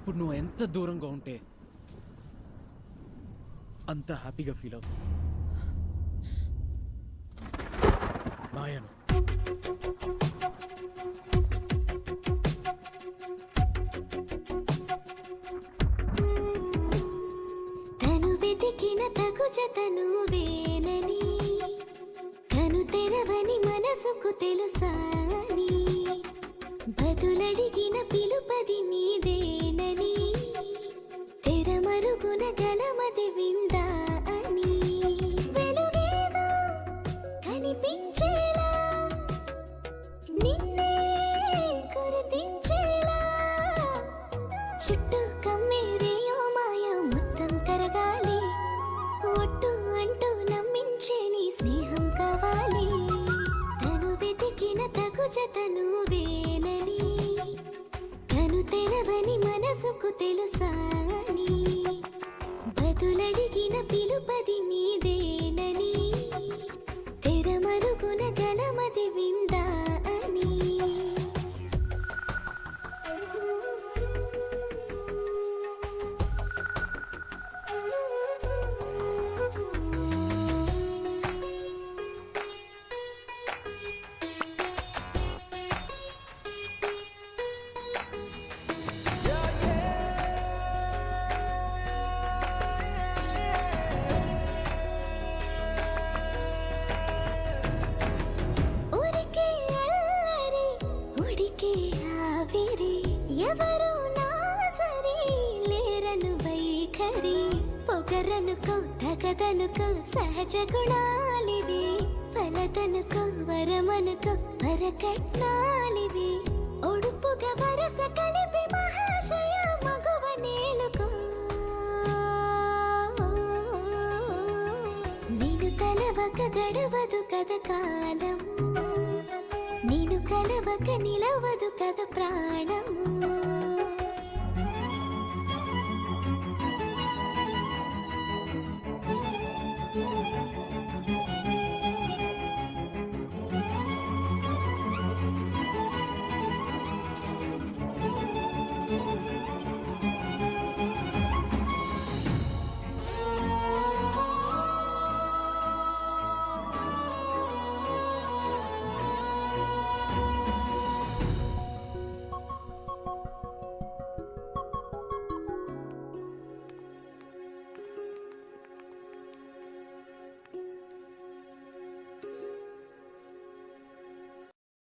ఇప్పుడు నువ్వు ఎంత దూరంగా ఉంటే అంత హ్యాపీగా ఫీల్ అవుతావు. బాయను. తను వెతికిన తగు జతను వేనని, కను తెరవని మనసుకు తెలుసాని, బదులడిగిన పిలుపది నీదేనని, తెరమరుగున గలమది విందా అని, వెలుగేదో కనిపించేలా నిన్నే గుర్తించేలా, చుట్టూ కమ్మేరేయో మాయ మొత్తం కరగాలి, ఒట్టు అంటూ నమ్మించే నీ స్నేహం కావాలి. తను వెతికిన తగు జతను వేనని, కను తెరవని మనసుకు తెలుసాని, బదులడిగిన పిలుపది నీదేనని, తెరమరుగున గలమది విందా అని. ఉరికే అల్లరి ఉడికే ఆవిరి, ఎవరు నా సరి లేరను వైఖరి, పొగరనుకో తగదనుకో సహజ గుణాలివి, ఫలదనుకో వరమనుకో వరకట్నాలివి, ఒడుపుగా వరస కలిపి మహాశయ మగువ నేలుకో. నేను తలవక గడవదు కథ కాలము, నేను కలవక నిలవదు కథ ప్రాణము.